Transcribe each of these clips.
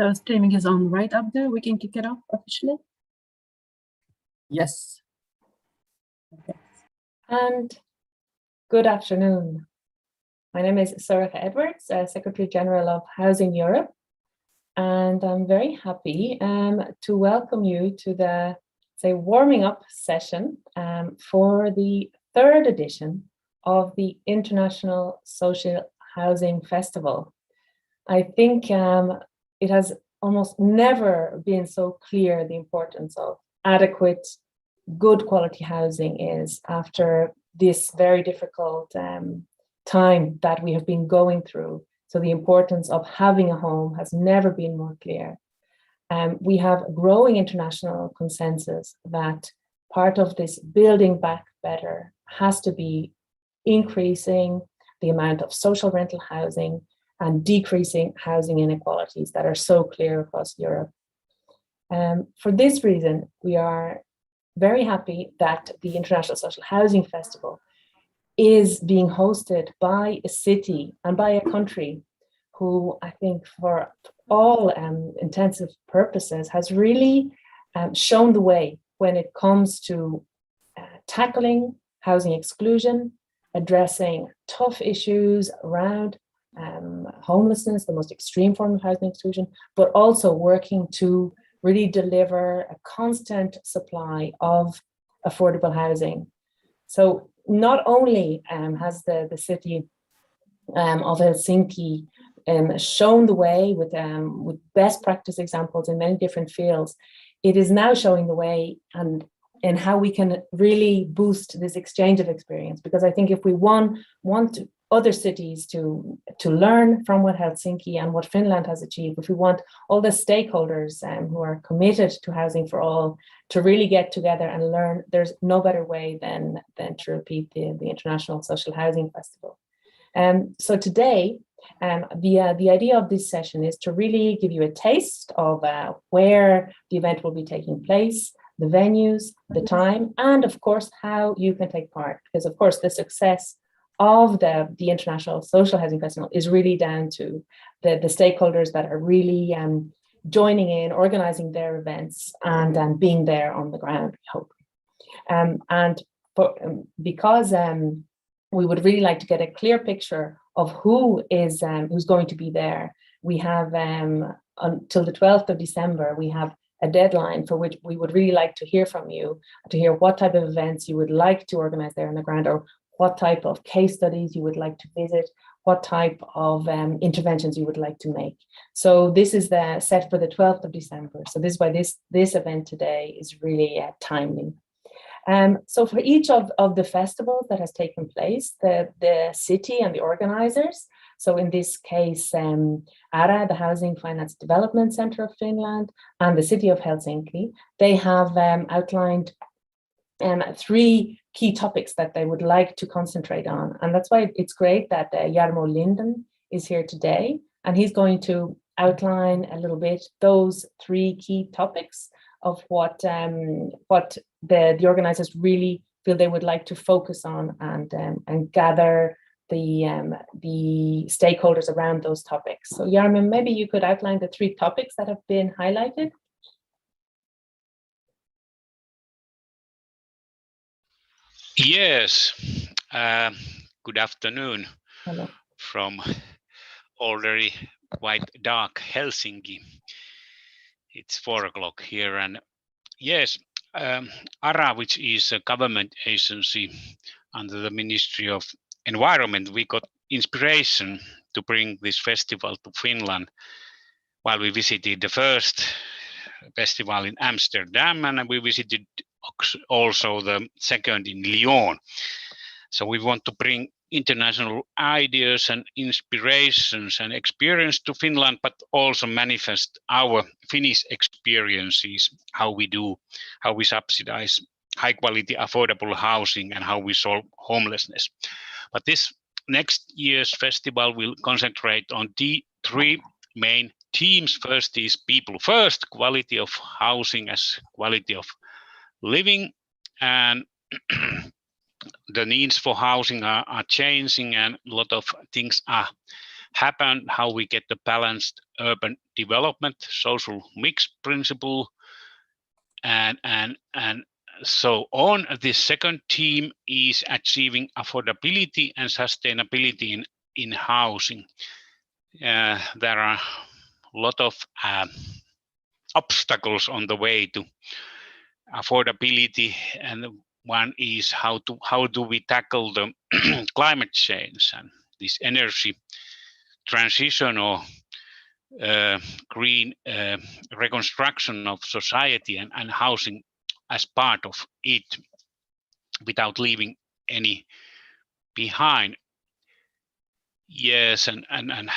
So streaming is on right up there. We can kick it off officially. Yes. Okay. And good afternoon. My name is Sorcha Edwards, Secretary General of Housing Europe, and I'm very happy to welcome you to the warming up session for the third edition of the International Social Housing Festival. I think it has almost never been so clear the importance of adequate, good quality housing is after this very difficult time that we have been going through. So the importance of having a home has never been more clear. We have growing international consensus that part of this building back better has to be increasing the amount of social rental housing and decreasing housing inequalities that are so clear across Europe. For this reason, we are very happy that the International Social Housing Festival is being hosted by a city and by a country who I think for all intensive purposes has really shown the way when it comes to tackling housing exclusion, addressing tough issues around homelessness, the most extreme form of housing exclusion, but also working to really deliver a constant supply of affordable housing. So not only has the city of Helsinki shown the way with best practice examples in many different fields, it is now showing the way and how we can really boost this exchange of experience. Because I think if we want other cities to learn from what Helsinki and what Finland has achieved, if we want all the stakeholders who are committed to housing for all to really get together and learn, there's no better way than to repeat the International Social Housing Festival. So today, the idea of this session is to really give you a taste of where the event will be taking place, the venues, the time, and of course, how you can take part. Because of course, the success of the International Social Housing Festival is really down to the stakeholders that are really joining in, organizing their events and being there on the ground, we hope. Because we would really like to get a clear picture of who's going to be there, we have until the 12th of December, we have a deadline for which we would really like to hear from you, to hear what type of events you would like to organize there on the ground, or what type of case studies you would like to visit, what type of interventions you would like to make. So this is set for the 12th of December. So this is why this event today is really timely. So for each of the festivals that has taken place, the city and the organizers, so in this case, ARA, the Housing Finance Development Center of Finland, and the city of Helsinki, they have outlined 3 key topics that they would like to concentrate on. And that's why it's great that Jarmo Linden is here today, and he's going to outline a little bit those 3 key topics of what the organizers really feel they would like to focus on and gather the stakeholders around those topics. So Jarmo, maybe you could outline the 3 topics that have been highlighted. Yes, good afternoon. Hello. From already quite dark Helsinki. It's 4 o'clock here, and yes, ARA, which is a government agency under the Ministry of Environment, we got inspiration to bring this festival to Finland while we visited the first festival in Amsterdam, and we visited also the second in Lyon. So we want to bring international ideas and inspirations and experience to Finland, but also manifest our Finnish experiences, how we subsidize high quality affordable housing and how we solve homelessness. But this next year's festival will concentrate on the 3 main themes. First is people first, quality of housing as quality of living, and the needs for housing are changing, and a lot of things are happen, how we get the balanced urban development, social mix principle, and so on. The second theme is achieving affordability and sustainability in housing. There are a lot of obstacles on the way to affordability, and one is how do we tackle the climate change and this energy transition or green reconstruction of society and housing as part of it without leaving any behind. Yes, and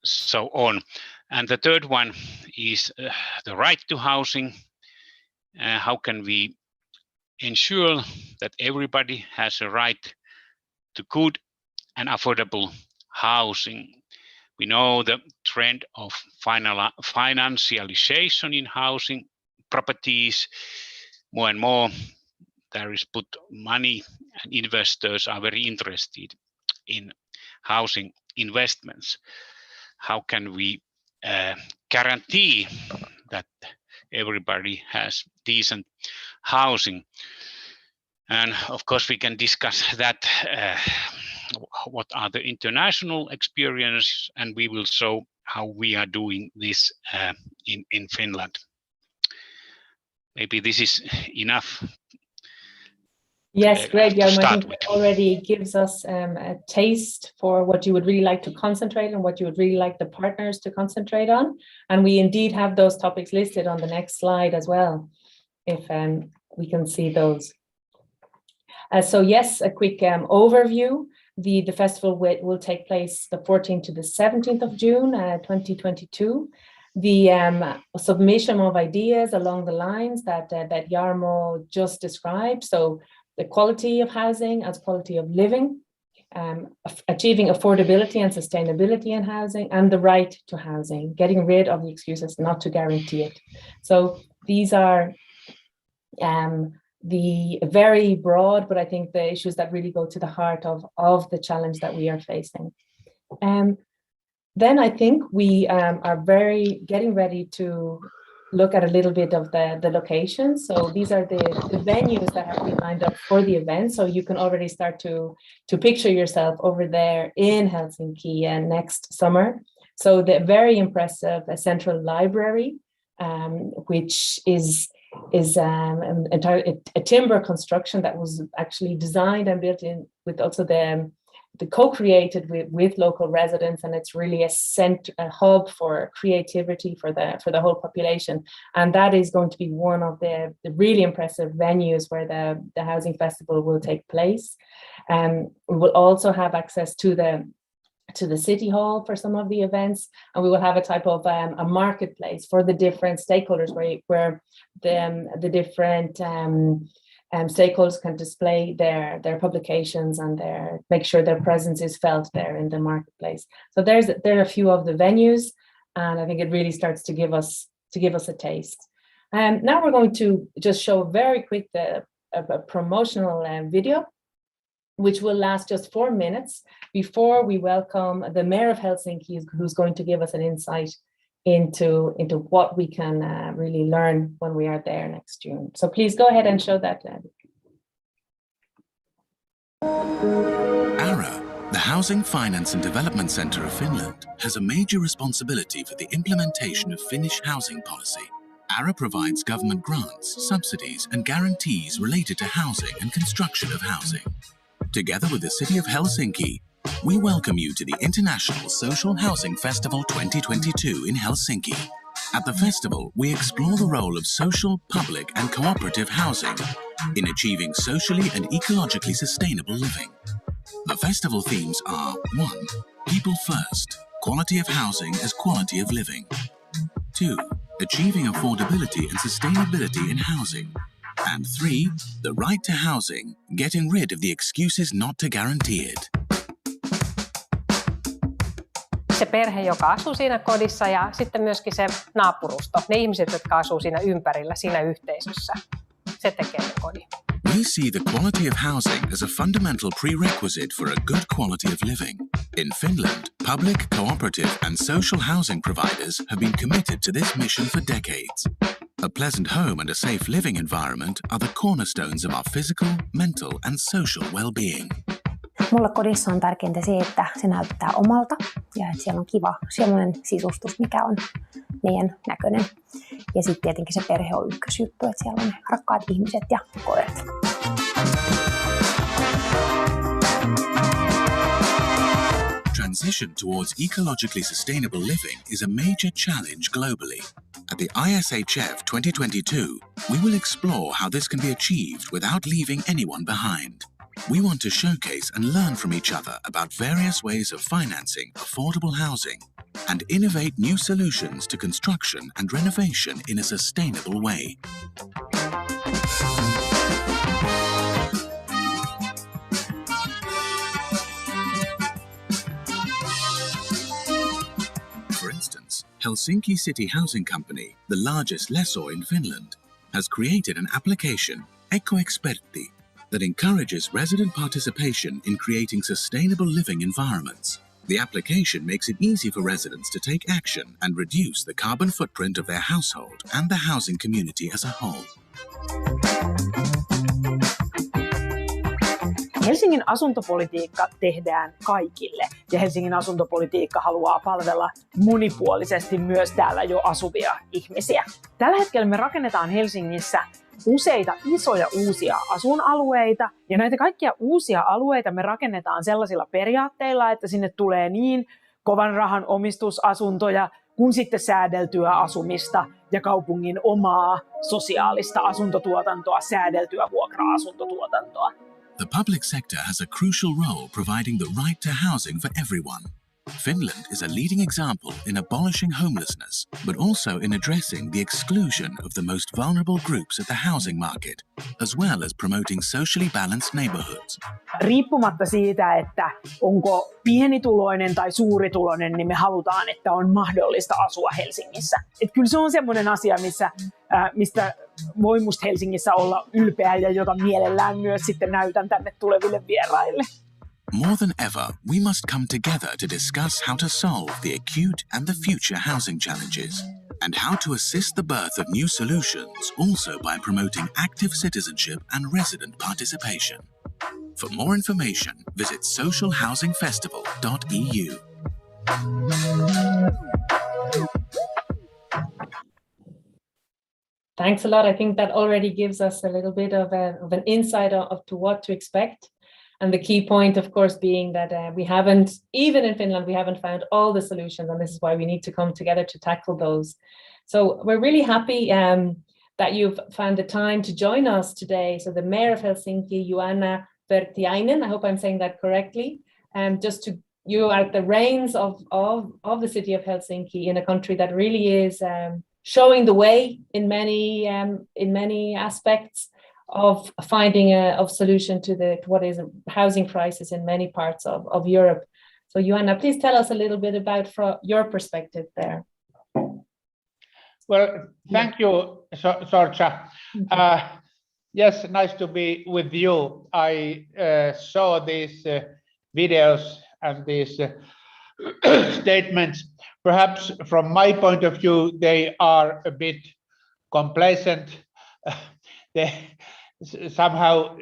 so on. And the third one is the right to housing. How can we ensure that everybody has a right to good and affordable housing? We know the trend of financialization in housing properties. More and more there is put money, and investors are very interested in housing investments. How can we guarantee that everybody has decent housing? And of course we can discuss that, what are the international experiences, and we will show how we are doing this in Finland. Maybe this is enough. Yes, great. Yeah, I start think with. it already gives us a taste for what you would really like to concentrate on, what you would really like the partners to concentrate on. And we indeed have those topics listed on the next slide as well, if we can see those. So yes, a quick overview. The festival will take place the 14th to the 17th of June, 2022. The submission of ideas along the lines that Jarmo just described. So the quality of housing as quality of living, achieving affordability and sustainability in housing, and the right to housing, getting rid of the excuses not to guarantee it. So these are the very broad, but I think the issues that really go to the heart of the challenge that we are facing. Then I think we are getting ready to look at a little bit of the locations. So these are the venues that have been lined up for the event. So you can already start to picture yourself over there in Helsinki next summer. So the very impressive Central Library, which is an entire timber construction that was actually designed and built in with also the co-created with local residents, and it's really a hub for creativity for the whole population. And that is going to be one of the really impressive venues where the housing festival will take place. We will also have access to the city hall for some of the events, and we will have a type of a marketplace for the different stakeholders where the different stakeholders can display their publications and make sure their presence is felt there in the marketplace. So there are a few of the venues, and I think it really starts to give us a taste. Now we're going to just show a very quick a promotional video, which will last just 4 minutes before we welcome the Mayor of Helsinki, who's going to give us an insight into what we can really learn when we are there next June. So please go ahead and show that. ARA, the Housing Finance and Development Centre of Finland, has a major responsibility for the implementation of Finnish housing policy. ARA provides government grants, subsidies and guarantees related to housing and construction of housing. Together with the City of Helsinki, we welcome you to the International Social Housing Festival 2022 in Helsinki. At the festival, we explore the role of social, public and cooperative housing in achieving socially and ecologically sustainable living. The festival themes are 1. People first, quality of housing as quality of living. 2. Achieving affordability and sustainability in housing. And 3. The right to housing, getting rid of the excuses not to guarantee it. Se perhe, joka asuu siinä kodissa, ja sitten myöskin se naapurusto, ne ihmiset, jotka asuu siinä ympärillä, siinä yhteisössä. Se tekee sen kodin. We We see the quality of housing as a fundamental prerequisite for a good quality of living. In Finland, public, cooperative and social housing providers have been committed to this mission for decades. A pleasant home and a safe living environment are the cornerstones of our physical, mental and social well-being. Mulle kodissa on tärkeintä se, että se näyttää omalta ja että siellä on kiva sellainen sisustus, mikä on meidän näköinen. Ja sitten tietenkin se perhe on ykkösjuttu, että siellä on rakkaat ihmiset ja koirat. Transition towards ecologically sustainable living is a major challenge globally. At the ISHF 2022, we will explore how this can be achieved without leaving anyone behind. We want to showcase and learn from each other about various ways of financing affordable housing and innovate new solutions to construction and renovation in a sustainable way. For instance, Helsinki City Housing Company, the largest lessor in Finland, has created an application, Ekoexpertti, that encourages resident participation in creating sustainable living environments. The application makes it easy for residents to take action and reduce the carbon footprint of their household and the housing community as a whole. Helsingin asuntopolitiikka tehdään kaikille ja Helsingin asuntopolitiikka haluaa palvella monipuolisesti myös täällä jo asuvia ihmisiä. Tällä hetkellä me rakennetaan Helsingissä useita isoja uusia asuinalueita ja näitä kaikkia uusia alueita me rakennetaan sellaisilla periaatteilla, että sinne tulee niin kovan rahan omistusasuntoja kuin sitten säädeltyä asumista ja kaupungin omaa sosiaalista asuntotuotantoa, säädeltyä vuokra-asuntotuotantoa. The public sector has a crucial role providing the right to housing for everyone. Finland is a leading example in abolishing homelessness, but also in addressing the exclusion of the most vulnerable groups at the housing market, as well as promoting socially balanced neighborhoods. Riippumatta siitä, että onko pienituloinen tai suurituloinen, niin me halutaan, että on mahdollista asua Helsingissä. Et kyllä se on semmoinen asia, mistä voi musta Helsingissä olla ylpeä ja jota mielellään myös sitten näytän tänne tuleville vieraille. More than ever, we must come together to discuss how to solve the acute and the future housing challenges, and how to assist the birth of new solutions, also by promoting active citizenship and resident participation. For more information, visit socialhousingfestival.eu. Thanks a lot. I think that already gives us a little bit of an insight of to what to expect. And the key point, of course, being that we haven't, even in Finland, we haven't found all the solutions. And this is why we need to come together to tackle those. So we're really happy that you've found the time to join us today. So the Mayor of Helsinki, Juana Vertiainen, I hope I'm saying that correctly. You are at the reins of the city of Helsinki in a country that really is showing the way in many aspects of finding a solution to what is a housing crisis in many parts of Europe. So Joanna, please tell us a little bit about from your perspective there. Well, thank you, Sorcha. Yes, nice to be with you. I saw these videos and these statements. Perhaps from my point of view, they are a bit complacent. Somehow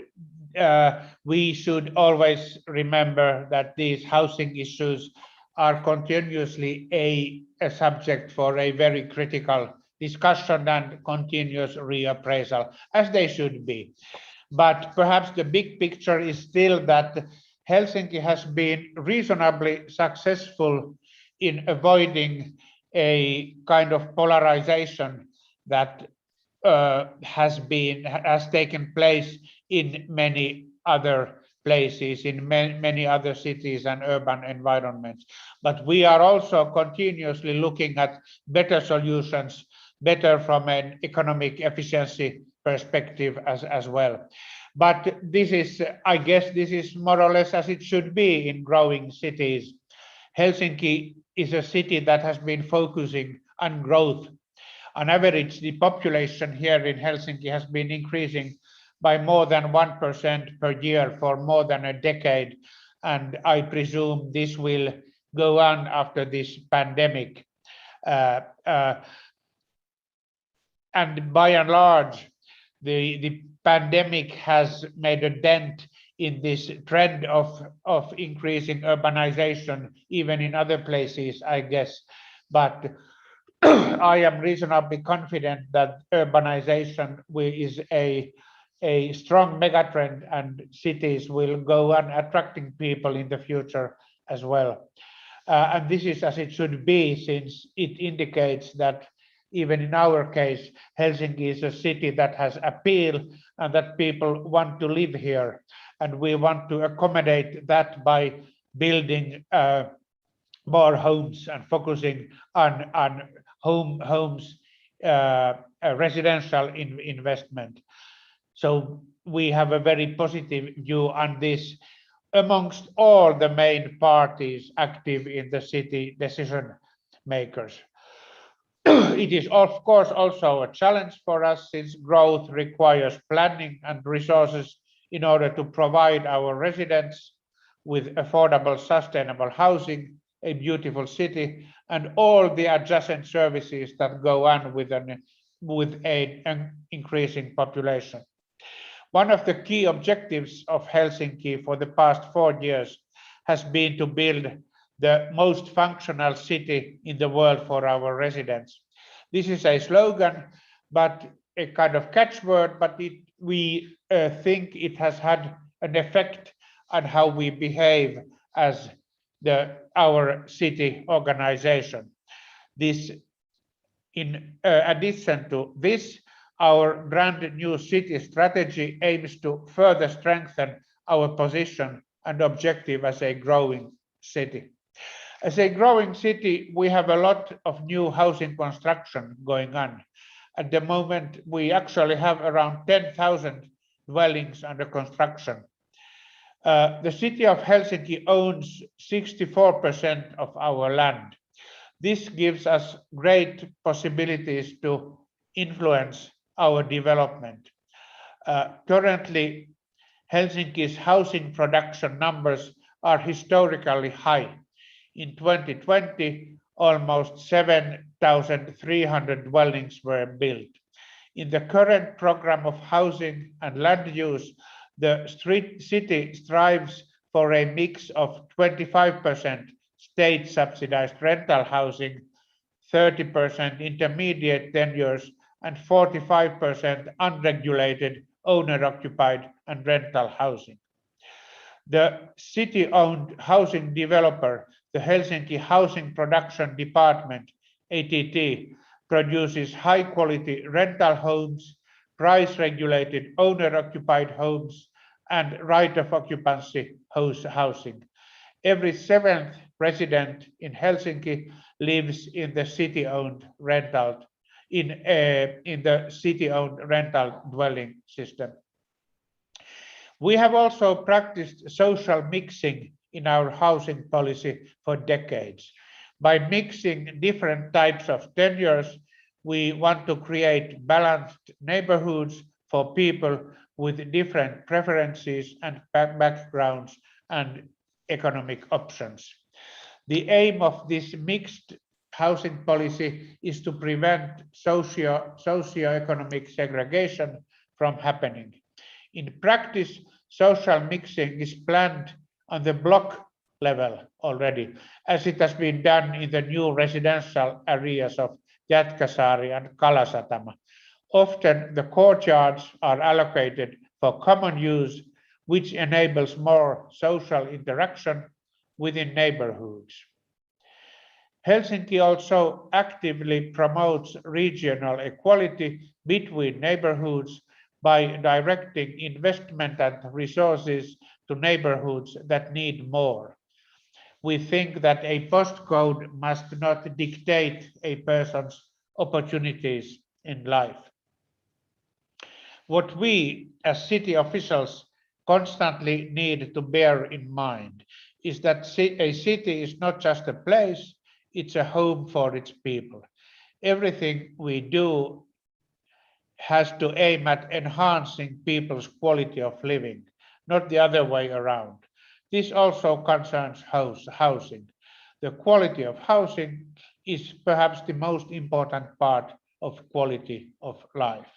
we should always remember that these housing issues are continuously a subject for a very critical discussion and continuous reappraisal, as they should be. But perhaps the big picture is still that Helsinki has been reasonably successful in avoiding a kind of polarization that has taken place in many other places, in many other cities and urban environments. But we are also continuously looking at better solutions, better from an economic efficiency perspective as well. But this is, I guess, this is more or less as it should be in growing cities. Helsinki is a city that has been focusing on growth. On average, the population here in Helsinki has been increasing by more than 1% per year for more than a decade. And I presume this will go on after this pandemic. And by and large, the pandemic has made a dent in this trend of increasing urbanization, even in other places, I guess. But I am reasonably confident that urbanization is a strong megatrend, and cities will go on attracting people in the future as well. And this is as it should be, since it indicates that even in our case, Helsinki is a city that has appeal and that people want to live here. And we want to accommodate that by building more homes and focusing on homes, residential investment. So we have a very positive view on this amongst all the main parties active in the city decision makers. It is of course also a challenge for us, since growth requires planning and resources in order to provide our residents with affordable, sustainable housing, a beautiful city, and all the adjacent services that go on with an increasing population. One of the key objectives of Helsinki for the past 4 years has been to build the most functional city in the world for our residents. This is a slogan, but a kind of catchword, but we think it has had an effect on how we behave as our city organization. This, in addition to this, our brand new city strategy aims to further strengthen our position and objective as a growing city. As a growing city, we have a lot of new housing construction going on. At the moment, we actually have around 10,000 dwellings under construction. The city of Helsinki owns 64% of our land. This gives us great possibilities to influence our development. Currently, Helsinki's housing production numbers are historically high. In 2020, almost 7,300 dwellings were built. In the current program of housing and land use, the city strives for a mix of 25% state-subsidized rental housing, 30% intermediate tenures, and 45% unregulated owner-occupied and rental housing. The city-owned housing developer, the Helsinki Housing Production Department, ATT, produces high-quality rental homes, price-regulated owner-occupied homes, and right of occupancy housing. Every 7th resident in Helsinki lives in the city-owned rental dwelling system. We have also practiced social mixing in our housing policy for decades. By mixing different types of tenures, we want to create balanced neighborhoods for people with different preferences and backgrounds and economic options. The aim of this mixed housing policy is to prevent socio-economic segregation from happening. In practice, social mixing is planned on the block level already, as it has been done in the new residential areas of Jätkäsaari and Kalasatama. Often the courtyards are allocated for common use, which enables more social interaction within neighborhoods. Helsinki also actively promotes regional equality between neighborhoods by directing investment and resources to neighborhoods that need more. We think that a postcode must not dictate a person's opportunities in life. What we as city officials constantly need to bear in mind is that a city is not just a place, it's a home for its people. Everything we do has to aim at enhancing people's quality of living, not the other way around. This also concerns housing. The quality of housing is perhaps the most important part of quality of life.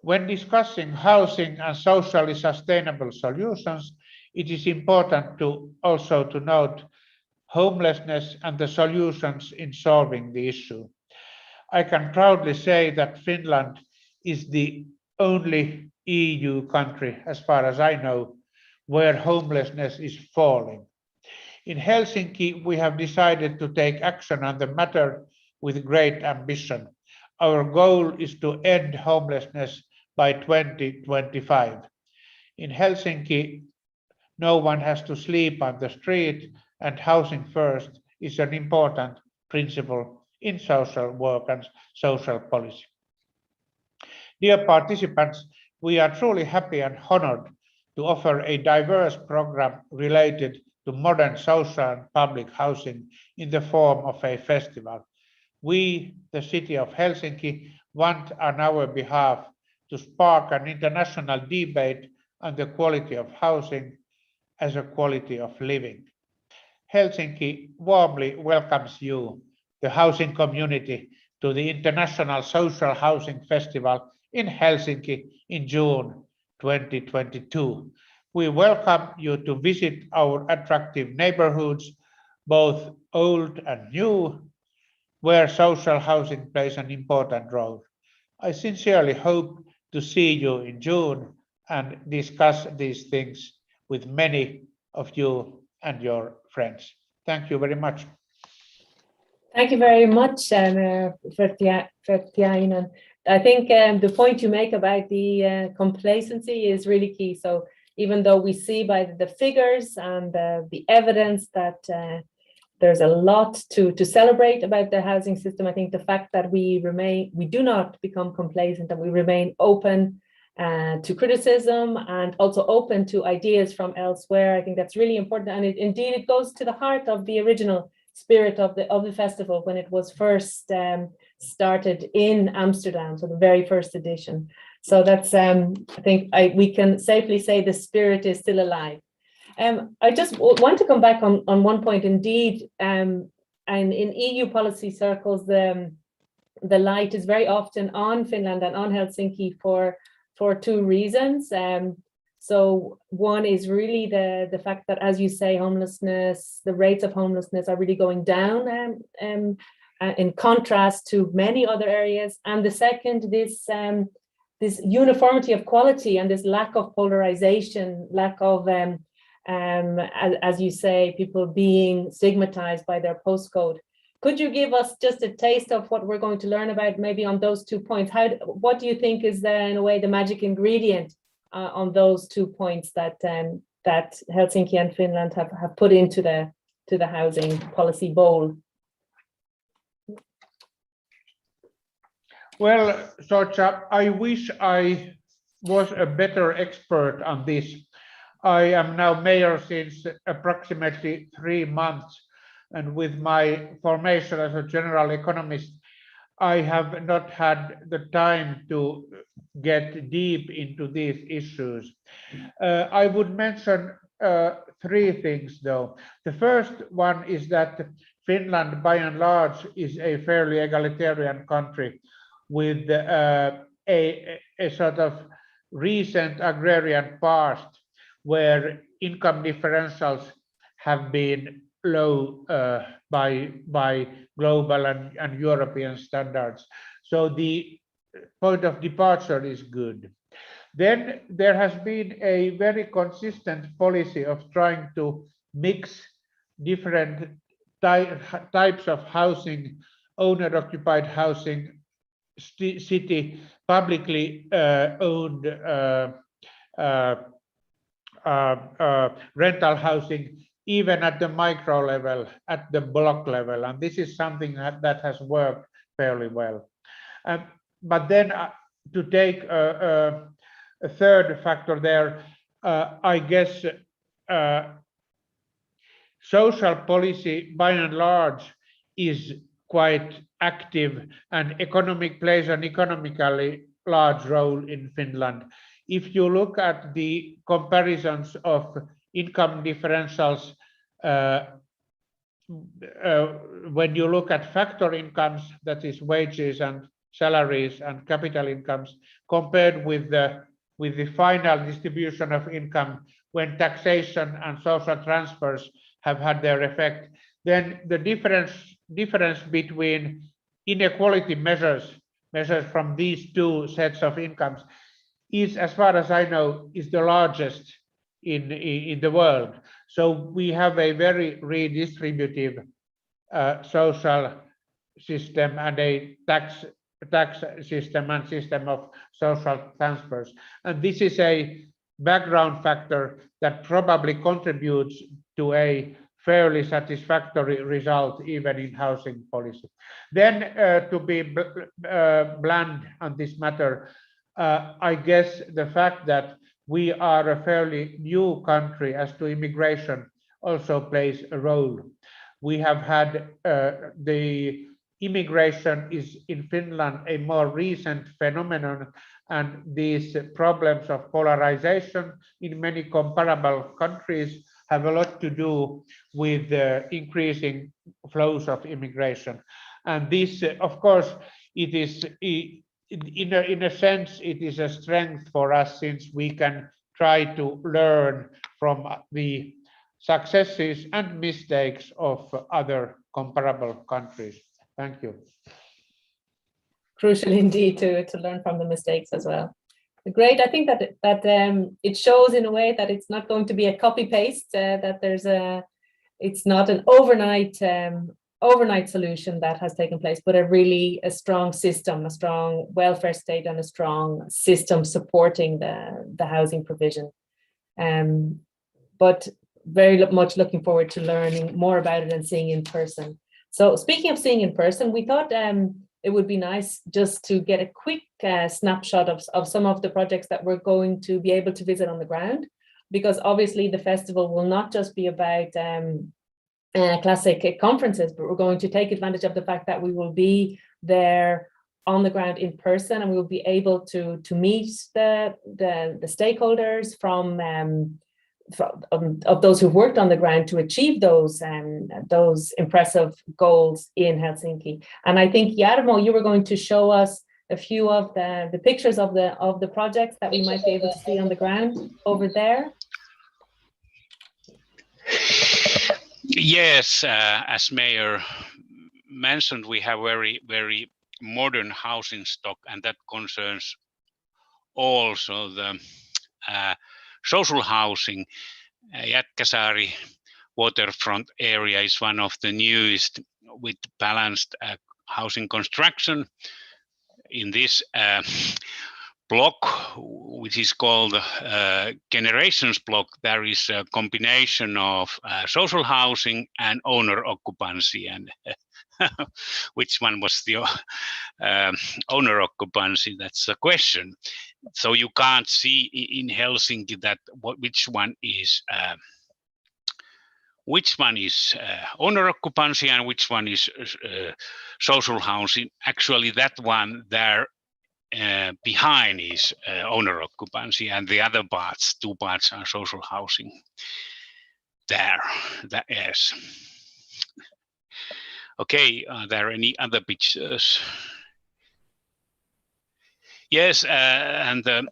When discussing housing and socially sustainable solutions, it is important to also to note homelessness and the solutions in solving the issue. I can proudly say that Finland is the only EU country, as far as I know, where homelessness is falling. In Helsinki, we have decided to take action on the matter with great ambition. Our goal is to end homelessness by 2025. In Helsinki, no one has to sleep on the street, and housing first is an important principle in social work and social policy. Dear participants, we are truly happy and honored to offer a diverse program related to modern social and public housing in the form of a festival. We, the city of Helsinki, want on our behalf to spark an international debate on the quality of housing as a quality of living. Helsinki warmly welcomes you, the housing community, to the International Social Housing Festival in Helsinki in June 2022. We welcome you to visit our attractive neighborhoods, both old and new, where social housing plays an important role. I sincerely hope to see you in June and discuss these things with many of you and your friends. Thank you very much. Thank you very much, Fertiainen. I think the point you make about the complacency is really key. So even though we see by the figures and the evidence that there's a lot to celebrate about the housing system, I think the fact that we do not become complacent and we remain open to criticism and also open to ideas from elsewhere, I think that's really important. And indeed, it goes to the heart of the original spirit of the festival when it was first started in Amsterdam, so the very first edition. So that's I think we can safely say the spirit is still alive. I just want to come back on one point. Indeed, and in EU policy circles, the light is very often on Finland and on Helsinki for two reasons. So one is really the fact that, as you say, homelessness, the rates of homelessness are really going down in contrast to many other areas. And the second, this uniformity of quality and this lack of polarization, lack of, as you say, people being stigmatized by their postcode. Could you give us just a taste of what we're going to learn about maybe on those 2 points? What do you think is in a way the magic ingredient on those 2 points that Helsinki and Finland have put into the housing policy bowl? Well, Socha, I wish I was a better expert on this. I am now mayor since approximately 3 months, and with my formation as a general economist, I have not had the time to get deep into these issues. I would mention 3 things, though. The first one is that Finland, by and large, is a fairly egalitarian country with a sort of recent agrarian past where income differentials have been low by global and European standards. So the point of departure is good. Then there has been a very consistent policy of trying to mix different types of housing, owner-occupied housing, city publicly owned rental housing, even at the micro level, at the block level. And this is something that has worked fairly well. But then to take a third factor there, I guess social policy by and large is quite active, and plays an economically large role in Finland. If you look at the comparisons of income differentials, when you look at factor incomes, that is wages and salaries and capital incomes, compared with the final distribution of income when taxation and social transfers have had their effect, then the difference between inequality measures from these two sets of incomes is, as far as I know, is the largest in the world. So we have a very redistributive social system and a tax system and system of social transfers. And this is a background factor that probably contributes to a fairly satisfactory result even in housing policy. Then to be blunt on this matter, I guess the fact that we are a fairly new country as to immigration also plays a role. We have had the immigration is in Finland a more recent phenomenon, and these problems of polarization in many comparable countries have a lot to do with increasing flows of immigration. And this, of course, it is in a sense, it is a strength for us, since we can try to learn from the successes and mistakes of other comparable countries. Thank you. Crucial indeed to learn from the mistakes as well. Great. I think that it shows in a way that it's not going to be a copy paste. That it's not an overnight solution that has taken place, but a strong system, a strong welfare state, and a strong system supporting the housing provision. But very much looking forward to learning more about it and seeing in person. So speaking of seeing in person, we thought it would be nice just to get a quick snapshot of some of the projects that we're going to be able to visit on the ground, because obviously the festival will not just be about classic conferences, but we're going to take advantage of the fact that we will be there on the ground in person, and we will be able to meet the stakeholders of those who've worked on the ground to achieve those impressive goals in Helsinki. And I think, Jarmo, you were going to show us a few of the pictures of the projects that we might be able to see on the ground over there. Yes, as Mayor mentioned, we have very modern housing stock, and that concerns also the social housing. Jätkäsaari waterfront area is one of the newest with balanced housing construction. In this block, which is called Generations block, there is a combination of social housing and owner occupancy. And which one was the owner occupancy? That's the question. So you can't see in Helsinki that which one is owner occupancy and which one is social housing. Actually, that one there behind is owner occupancy, and the other parts, 2 parts, are social housing. There, that is. Okay, are there any other pictures? Yes, and the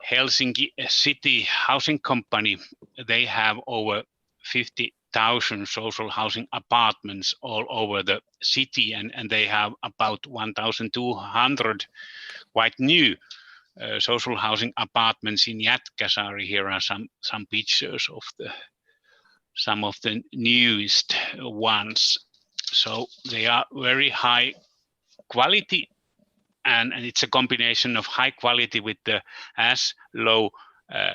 Helsinki City Housing Company, they have over 50,000 social housing apartments all over the city, and they have about 1,200 quite new social housing apartments in Jätkäsaari. Here are some pictures of some of the newest ones. So they are very high quality, and it's a combination of high quality with the as low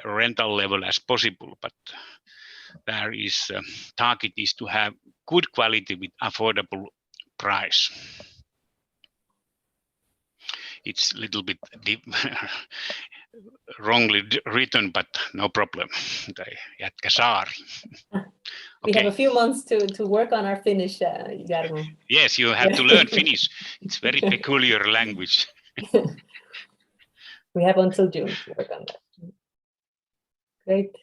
rental level as possible. But there is target is to have good quality with affordable price. It's a little bit wrongly written, but no problem. Jätkäsaari. We have a few months to work on our Finnish, Jarmo. Yes, you have to learn Finnish. It's very peculiar language. We have until June to work on that. Great.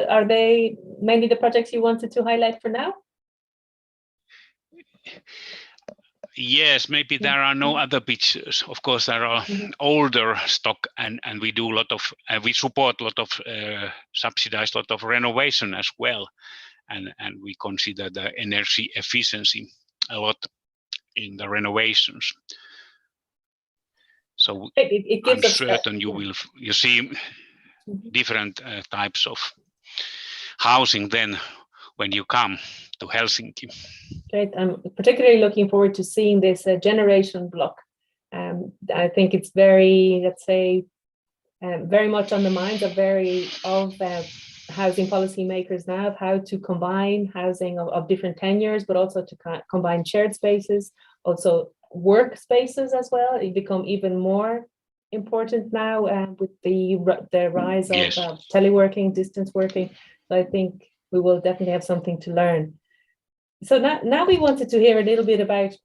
Are they mainly the projects you wanted to highlight for now? Yes, maybe there are no other pictures. Of course, there are older stock, and we do a lot of, we support a lot of subsidize a lot of renovation as well, and we consider the energy efficiency a lot in the renovations. So it gives I'm us certain you see different types of housing then when you come to Helsinki. Great. I'm particularly looking forward to seeing this generation block. I think it's very, let's say, very much on the minds of housing policy makers now, of how to combine housing of different tenures, but also to combine shared spaces, also workspaces as well. It become even more important now with the rise of teleworking, distance working. So I think we will definitely have something to learn. So now we wanted to hear a little bit about,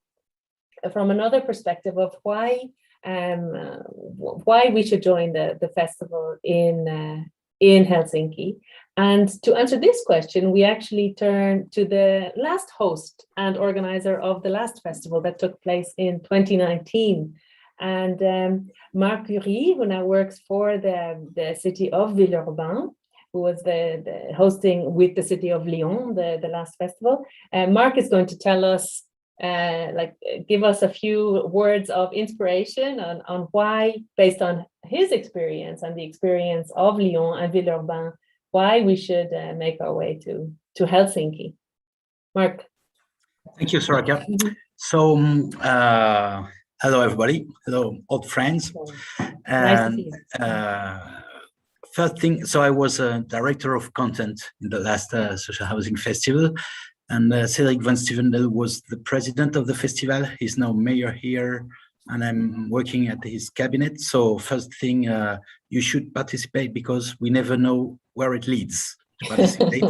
from another perspective, of why we should join the festival in Helsinki. And to answer this question, we actually turn to the last host and organizer of the last festival that took place in 2019. And Marc Curie, who now works for the city of Villeurbanne, who was the hosting with the city of Lyon, the last festival. Marc is going to tell us, give us a few words of inspiration on why, based on his experience and the experience of Lyon and Villeurbanne, why we should make our way to Helsinki. Marc. Thank you, Soraka. So, hello, everybody. Hello, old friends. Nice to see you. First thing, so I was a director of content in the last social housing festival, and Cedric van Stevendel was the president of the festival. He's now mayor here, and I'm working at his cabinet. So first thing, you should participate, because we never know where it leads to participate.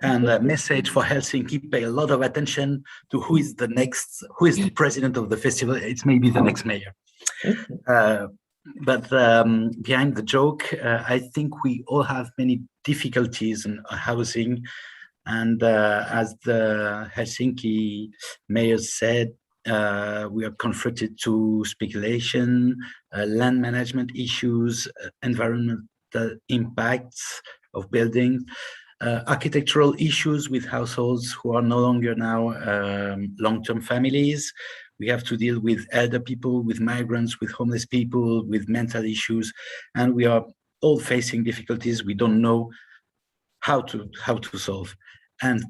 And a message for Helsinki: pay a lot of attention to who is the president of the festival. It's maybe the next mayor. But behind the joke, I think we all have many difficulties in housing. And as the Helsinki mayor said, we are confronted to speculation, land management issues, environmental impacts of buildings, architectural issues with households who are no longer now long-term families. We have to deal with elder people, with migrants, with homeless people, with mental issues, and we are all facing difficulties we don't know how to solve. And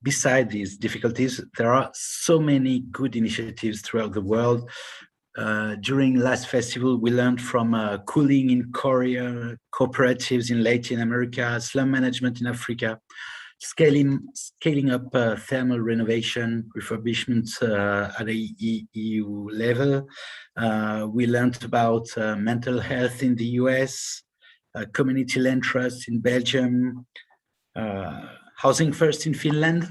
beside these difficulties, there are so many good initiatives throughout the world. During last festival, we learned from cooling in Korea, cooperatives in Latin America, slum management in Africa, scaling up thermal renovation, refurbishment at a EU level. We learned about mental health in the US, community land trust in Belgium, housing first in Finland.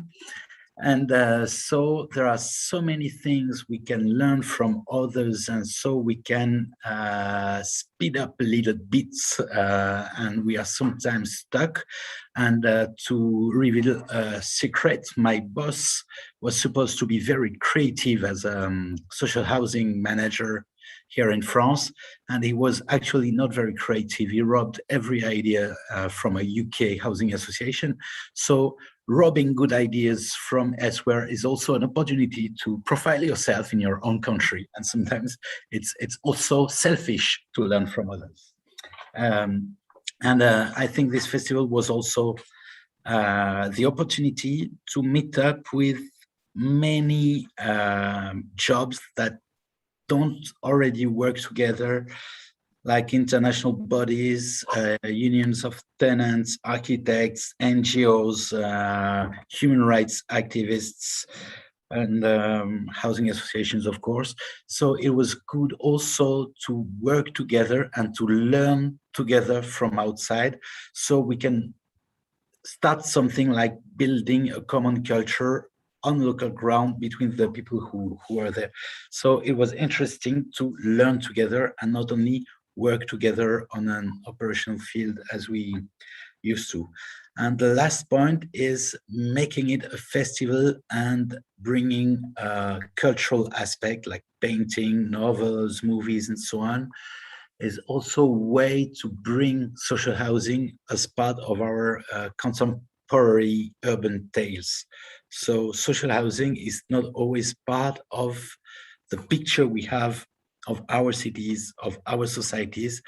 And so there are so many things we can learn from others, and so we can speed up a little bit, and we are sometimes stuck. And to reveal a secret, my boss was supposed to be very creative as a social housing manager here in France, and he was actually not very creative. He robbed every idea from a UK housing association. So robbing good ideas from elsewhere is also an opportunity to profile yourself in your own country. And sometimes it's also selfish to learn from others. And I think this festival was also the opportunity to meet up with many jobs that don't already work together, like international bodies, unions of tenants, architects, NGOs, human rights activists, and housing associations, of course. So it was good also to work together and to learn together from outside, so we can start something like building a common culture on local ground between the people who are there. So it was interesting to learn together and not only work together on an operational field as we used to. And the last point is making it a festival and bringing a cultural aspect like painting, novels, movies, and so on, is also a way to bring social housing as part of our contemporary urban tales. So social housing is not always part of the picture we have of our cities, of our societies,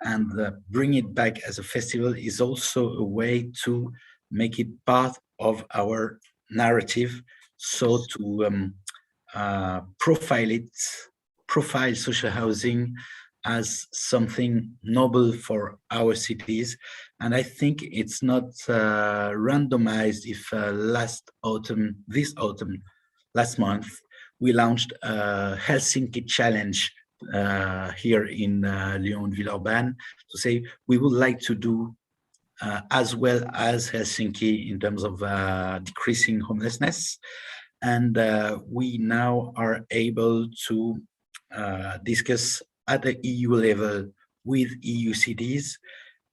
and bring it back as a festival is also a way to make it part of our narrative. So to profile social housing as something noble for our cities. And I think it's not randomized if last month, we launched a Helsinki challenge here in Lyon, Villeurbanne, to say we would like to do as well as Helsinki in terms of decreasing homelessness. And we now are able to discuss at the EU level with EU cities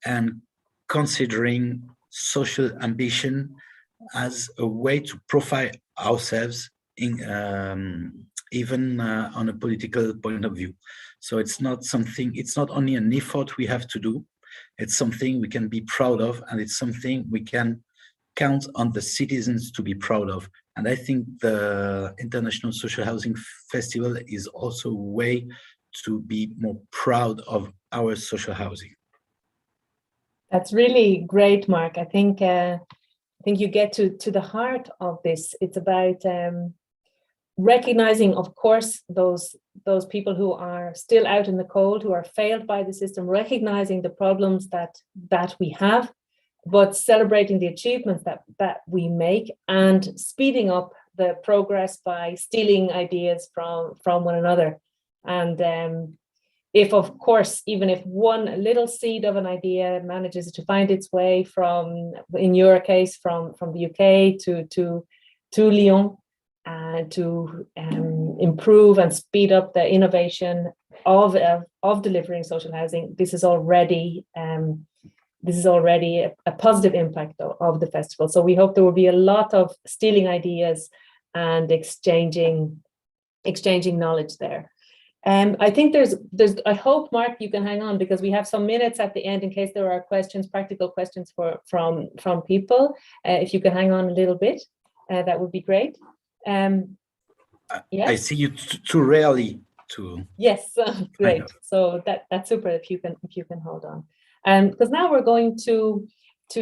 and considering social ambition as a way to profile ourselves in even on a political point of view. So it's not only an effort we have to do, it's something we can be proud of, and it's something we can count on the citizens to be proud of. And I think the International Social Housing Festival is also a way to be more proud of our social housing. That's really great, Mark. I think you get to the heart of this. It's about recognizing, of course, those people who are still out in the cold, who are failed by the system, recognizing the problems that we have, but celebrating the achievements that we make and speeding up the progress by stealing ideas from one another. And if, of course, even if one little seed of an idea manages to find its way from, in your case, from the UK to Lyon, to improve and speed up the innovation of delivering social housing, this is already a positive impact of the festival. So we hope there will be a lot of stealing ideas and exchanging knowledge there. I think there's I hope, Mark, you can hang on, because we have some minutes at the end in case there are questions, practical questions from people. If you can hang on a little bit, that would be great. Yes? I see you too rarely to. Yes, great. So that's super if you can hold on. Because now we're going to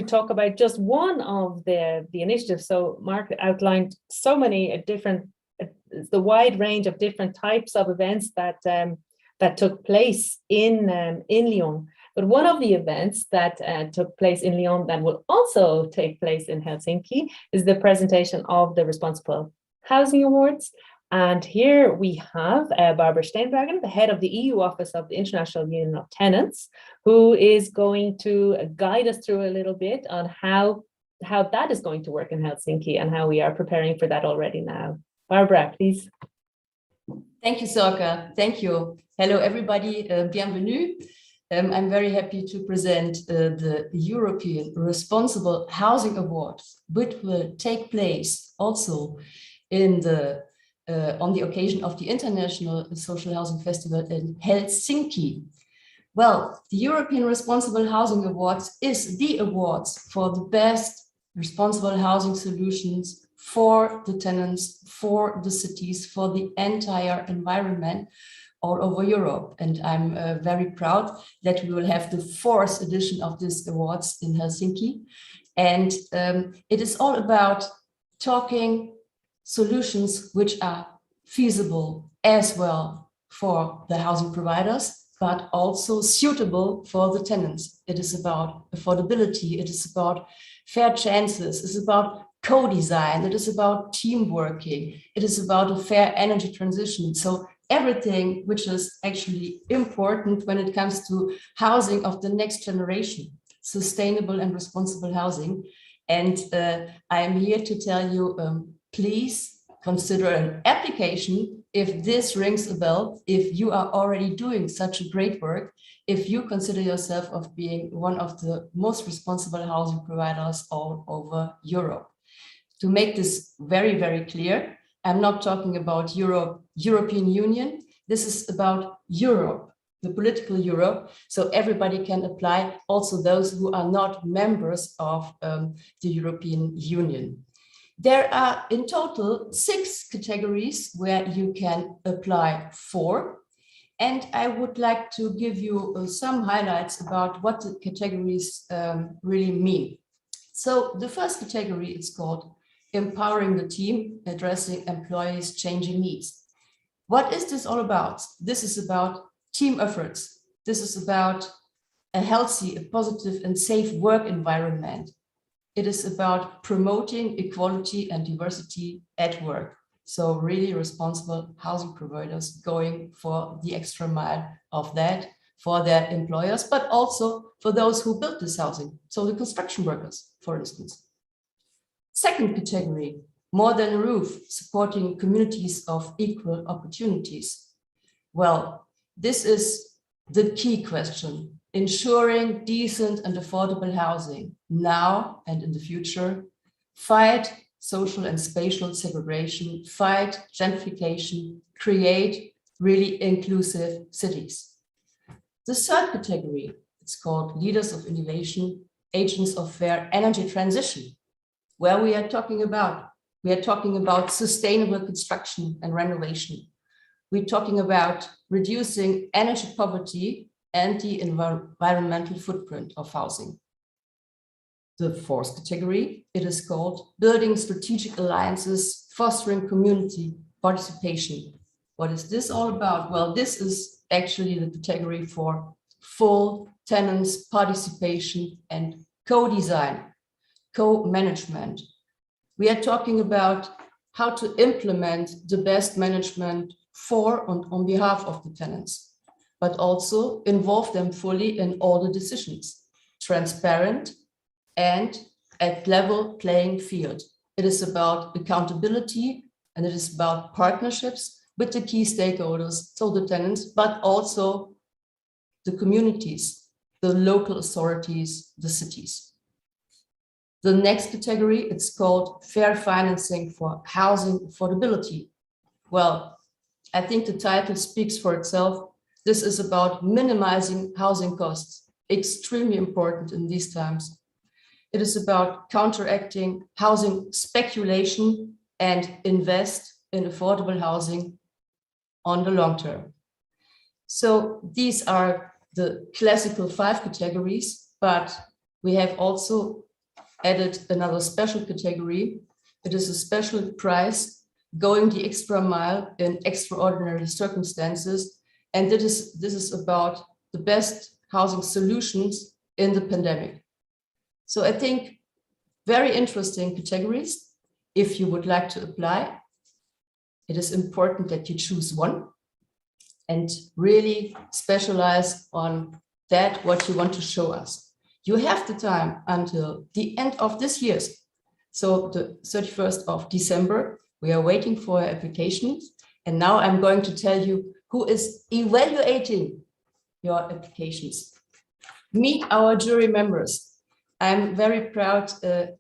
talk about just one of the initiatives. So Mark outlined so many different, the wide range of different types of events that took place in Lyon. But one of the events that took place in Lyon that will also take place in Helsinki is the presentation of the Responsible Housing Awards. And here we have Barbara Steenbergen, the head of the EU Office of the International Union of Tenants, who is going to guide us through a little bit on how that is going to work in Helsinki and how we are preparing for that already now. Barbara, please. Thank you, Sorka. Thank you. Hello, everybody. Bienvenue. I'm very happy to present the European Responsible Housing Awards, which will take place also on the occasion of the International Social Housing Festival in Helsinki. Well, the European Responsible Housing Awards is the awards for the best responsible housing solutions for the tenants, for the cities, for the entire environment all over Europe. And I'm very proud that we will have the 4th edition of these awards in Helsinki. And it is all about talking solutions which are feasible as well for the housing providers, but also suitable for the tenants. It is about affordability, it is about fair chances, it's about co-design, it is about team working, it is about a fair energy transition. So everything which is actually important when it comes to housing of the next generation, sustainable and responsible housing. And I am here to tell you please consider an application if this rings a bell, if you are already doing such a great work, if you consider yourself of being one of the most responsible housing providers all over Europe. To make this very, very clear, I'm not talking about European Union. This is about Europe, the political Europe. So everybody can apply, also those who are not members of the European Union. There are in total 6 categories where you can apply for. And I would like to give you some highlights about what the categories really mean. So the first category is called empowering the team, addressing employees' changing needs. What is this all about? This is about team efforts. This is about a healthy, a positive and safe work environment. It is about promoting equality and diversity at work. So really responsible housing providers going for the extra mile of that for their employers, but also for those who built this housing. So the construction workers, for instance. Second category, more than a roof, supporting communities of equal opportunities. Well, this is the key question, ensuring decent and affordable housing now and in the future, fight social and spatial segregation, fight gentrification, create really inclusive cities. The third category, it's called leaders of innovation, agents of fair energy transition. Where we are talking about? We are talking about sustainable construction and renovation. We're talking about reducing energy poverty and the environmental footprint of housing. The fourth category, it is called building strategic alliances, fostering community participation. What is this all about? Well, this is actually the category for full tenants participation and co-design, co-management. We are talking about how to implement the best management for and on behalf of the tenants, but also involve them fully in all the decisions, transparent and at level playing field. It is about accountability and it is about partnerships with the key stakeholders, so the tenants, but also the communities, the local authorities, the cities. The next category, it's called fair financing for housing affordability. Well, I think the title speaks for itself. This is about minimizing housing costs, extremely important in these times. It is about counteracting housing speculation and invest in affordable housing on the long term. So these are the classical 5 categories, but we have also added another special category. It is a special prize, going the extra mile in extraordinary circumstances. And this is about the best housing solutions in the pandemic. So I think very interesting categories. If you would like to apply, it is important that you choose one and really specialize on that, what you want to show us. You have the time until the end of this year. So the 31st of December, we are waiting for applications. And now I'm going to tell you who is evaluating your applications. Meet our jury members. I'm very proud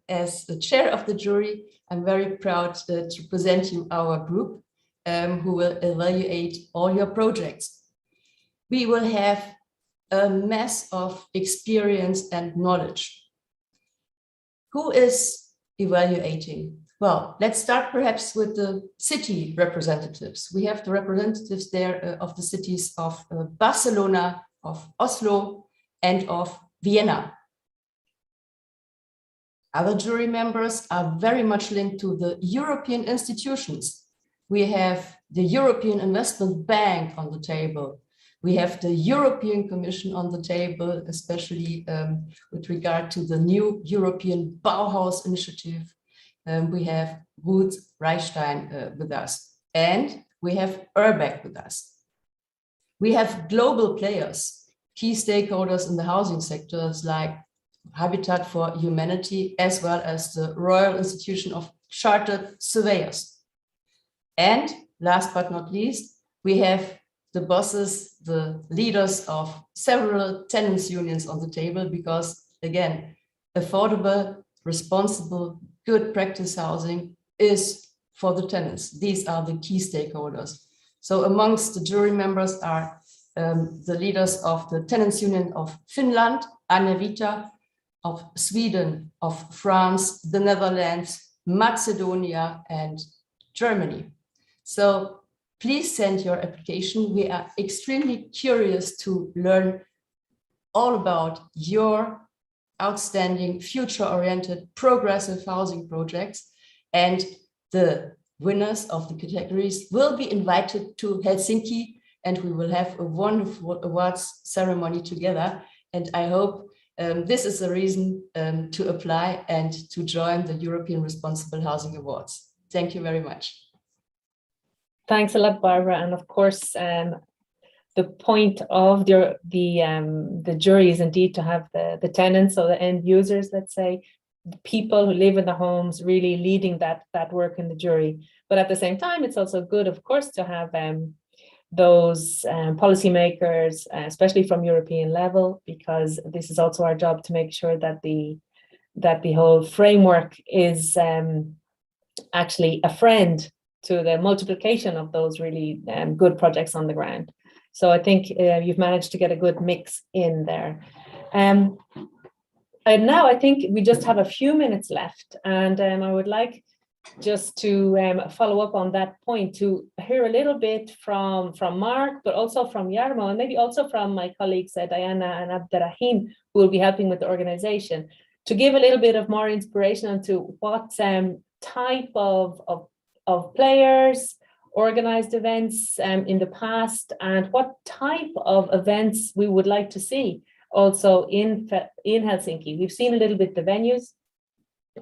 as the chair of the jury, I'm very proud to present you our group who will evaluate all your projects. We will have a mass of experience and knowledge. Who is evaluating? Well, let's start perhaps with the city representatives. We have the representatives there of the cities of Barcelona, of Oslo, and of Vienna. Other jury members are very much linked to the European institutions. We have the European Investment Bank on the table. We have the European Commission on the table, especially with regard to the new European Bauhaus initiative. We have Ruth Reichstein with us, and we have Urbeck with us. We have global players, key stakeholders in the housing sectors like Habitat for Humanity, as well as the Royal Institution of chartered surveyors. And last but not least, we have the bosses, the leaders of several tenants unions on the table, because again, affordable, responsible, good practice housing is for the tenants. These are the key stakeholders. So amongst the jury members are the leaders of the Tenants Union of Finland, Anja Vita, of Sweden, of France, the Netherlands, Macedonia, and Germany. So please send your application. We are extremely curious to learn all about your outstanding, future-oriented, progressive housing projects, and the winners of the categories will be invited to Helsinki, and we will have a wonderful awards ceremony together. And I hope this is a reason to apply and to join the European Responsible Housing Awards. Thank you very much. Thanks a lot, Barbara. And of course, the point of the jury is indeed to have the tenants, or the end users, let's say, the people who live in the homes, really leading that work in the jury. But at the same time, it's also good, of course, to have those policymakers, especially from European level, because this is also our job to make sure that the whole framework is actually a friend to the multiplication of those really good projects on the ground. So I think you've managed to get a good mix in there. And now I think we just have a few minutes left, and I would like just to follow up on that point, to hear a little bit from Mark, but also from Jarmo, and maybe also from my colleagues Diana and Abderrahim, who will be helping with the organization, to give a little bit of more inspiration into what type of players organized events in the past, and what type of events we would like to see also in Helsinki. We've seen a little bit the venues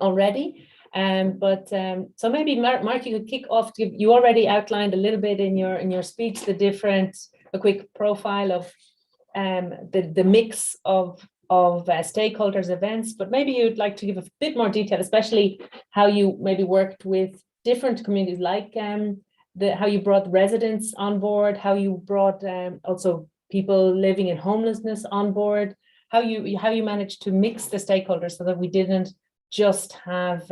already, so maybe Mark, you could kick off. You already outlined a little bit in your speech a quick profile of the mix of stakeholders events, but maybe you'd like to give a bit more detail, especially how you maybe worked with different communities, like how you brought residents on board, how you brought also people living in homelessness on board, how you managed to mix the stakeholders so that we didn't just have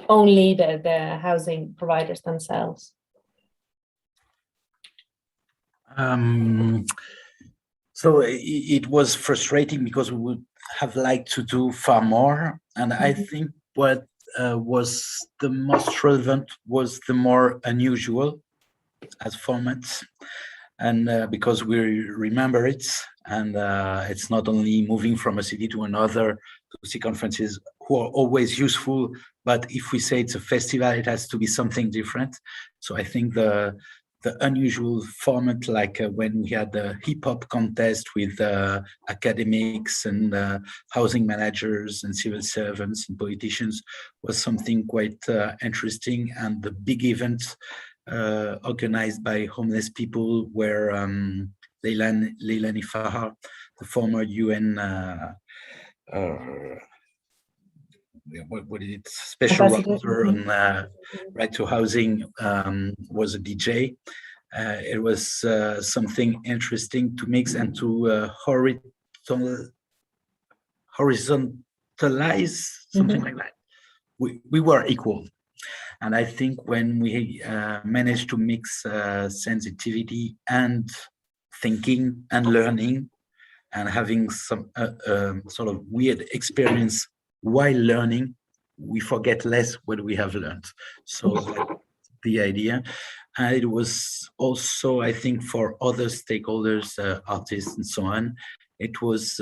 only the housing providers themselves. So it was frustrating because we would have liked to do far more, and I think what was the most relevant was the more unusual as formats, and because we remember it, and it's not only moving from a city to another to see conferences who are always useful, but if we say it's a festival, it has to be something different. So I think the unusual format, like when we had the hip-hop contest with academics and housing managers and civil servants and politicians, was something quite interesting. And the big events organized by homeless people were Leilani Farha, the former UN what is it? Special rapporteur on right to housing, was a DJ. It was something interesting to mix and to horizontalize, something like that. We were equal. And I think when we managed to mix sensitivity and thinking and learning and having some sort of weird experience while learning, we forget less what we have learned. So that's the idea. And it was also, I think, for other stakeholders, artists and so on, it was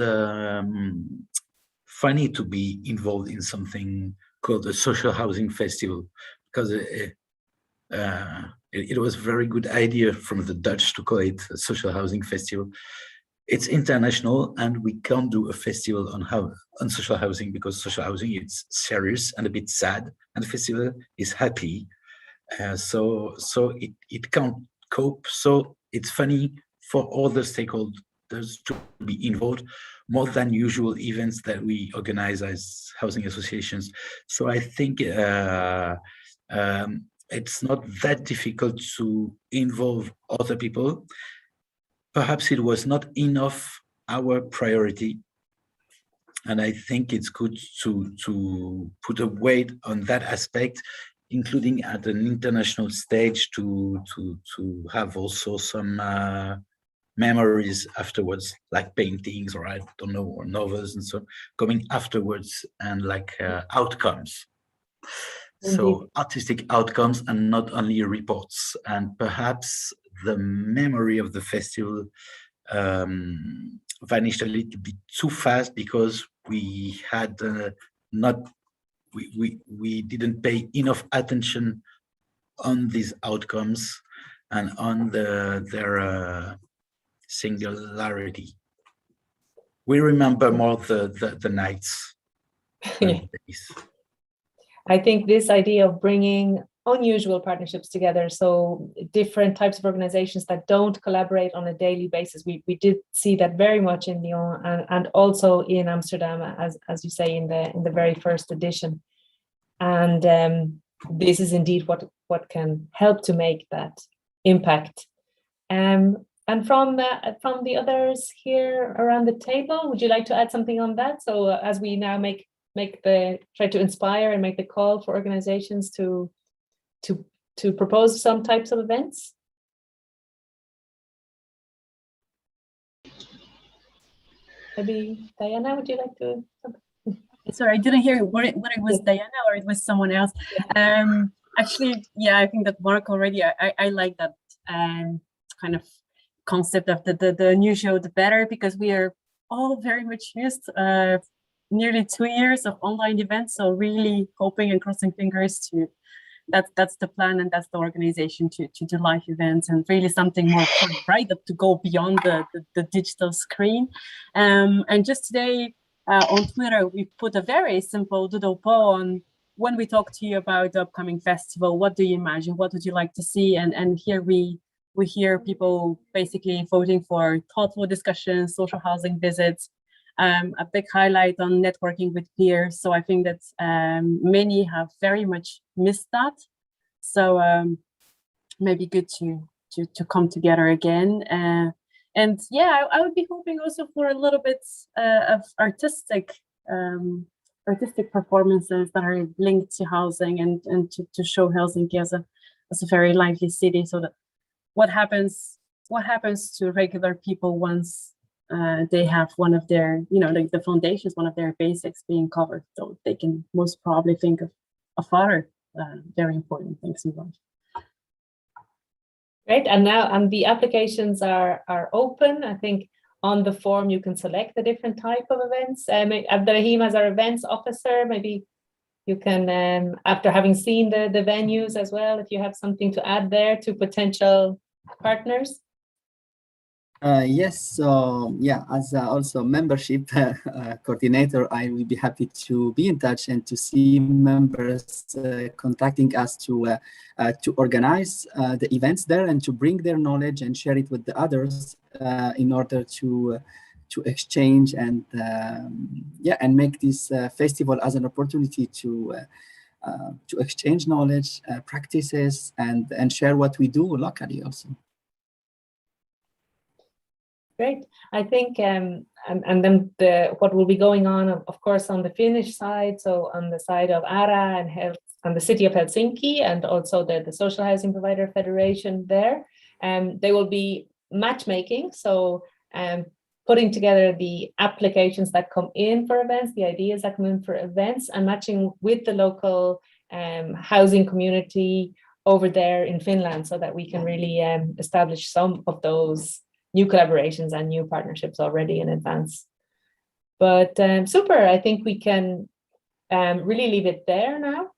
funny to be involved in something called a social housing festival, because it was a very good idea from the Dutch to call it a social housing festival. It's international, and we can't do a festival on social housing, because social housing is serious and a bit sad, and the festival is happy. So it can't cope. So it's funny for all the stakeholders stakeholders to be involved more than usual events that we organize as housing associations. So I think it's not that difficult to involve other people. Perhaps it was not enough our priority. And I think it's good to put a weight on that aspect, including at an international stage, to have also some memories afterwards, like paintings or I don't know, or novels and so on, coming afterwards, and like outcomes. So artistic outcomes and not only reports. And perhaps the memory of the festival vanished a little bit too fast because we had we didn't pay enough attention on these outcomes and on their singularity. We remember more the nights and days. I think this idea of bringing unusual partnerships together, so different types of organizations that don't collaborate on a daily basis, we did see that very much in Lyon and also in Amsterdam, as you say, in the very first edition. And this is indeed what can help to make that impact. And from the others here around the table, would you like to add something on that? So as we now try to inspire and make the call for organizations to propose some types of events? Maybe Diana, would you like to? Sorry, I didn't hear whether it was Diana or it was someone else. Actually, yeah, I think that Mark already. I like that kind of concept of the unusual, the better, because we are all very much used. Nearly 2 years of online events, so really hoping and crossing fingers to that's the plan, and that's the organization to do live events and really something more fun, right? To go beyond the digital screen. And just today on Twitter, we put a very simple doodle poll on when we talk to you about the upcoming festival, what do you imagine? What would you like to see? And here we hear people basically voting for thoughtful discussions, social housing visits, a big highlight on networking with peers. So I think that many have very much missed that. So maybe good to come together again. And yeah, I would be hoping also for a little bit of artistic performances that are linked to housing and to show Helsinki as a very lively city. So that what happens to regular people once they have one of their, like the foundations, one of their basics being covered, so they can most probably think of other very important things involved. Great, and the applications are open. I think on the form you can select the different type of events. Abdelrahim, as our events officer, maybe you can, after having seen the venues as well, if you have something to add there to potential partners. Yes, so yeah, as also membership coordinator, I will be happy to be in touch and to see members contacting us to organize the events there and to bring their knowledge and share it with the others in order to exchange and and make this festival as an opportunity to exchange knowledge, practices, and share what we do locally also. Great. I think, and then what will be going on, of course, on the Finnish side, so on the side of ARA and the city of Helsinki, and also the Social Housing Provider Federation there, they will be matchmaking, so putting together the applications that come in for events, the ideas that come in for events, and matching with the local housing community over there in Finland, so that we can really establish some of those new collaborations and new partnerships already in advance. But super, I think we can really leave it there now.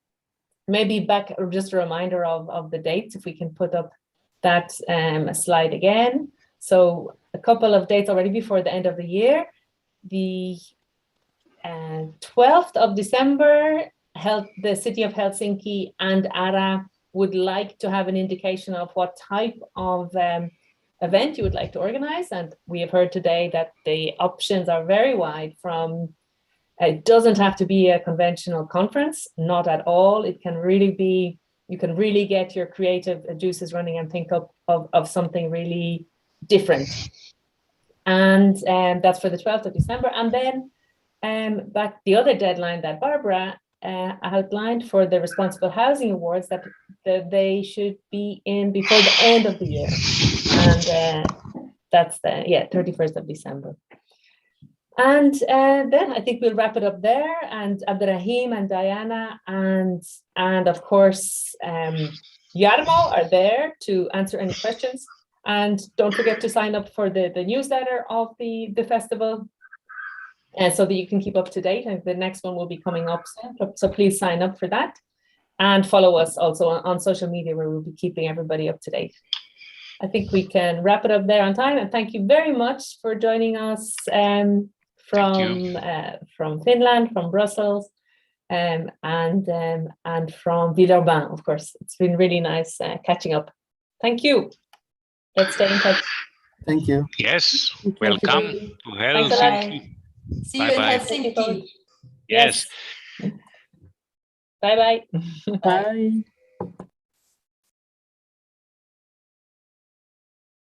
Maybe back, or just a reminder of the dates, if we can put up that slide again. So a couple of dates already before the end of the year. The 12th of December, the city of Helsinki and ARA would like to have an indication of what type of event you would like to organize. And we have heard today that the options are very wide from, it doesn't have to be a conventional conference, not at all. It can really be, you can really get your creative juices running and think of something really different. And that's for the 12th of December. And then back the other deadline that Barbara outlined for the Responsible Housing Awards, that they should be in before the end of the year. And that's the 31st of December. And then I think we'll wrap it up there. And Abderrahim and Diana and of course Jarmo are there to answer any questions. And don't forget to sign up for the newsletter of the festival, so that you can keep up to date. And the next one will be coming up soon. So please sign up for that. And follow us also on social media, where we'll be keeping everybody up to date. I think we can wrap it up there on time. And thank you very much for joining us from Finland, from Brussels, and from Villeurbanne, of course. It's been really nice catching up. Thank you. Let's stay in touch. Thank you. Yes, welcome to Helsinki. See you in Helsinki. Yes. Bye-bye. Bye.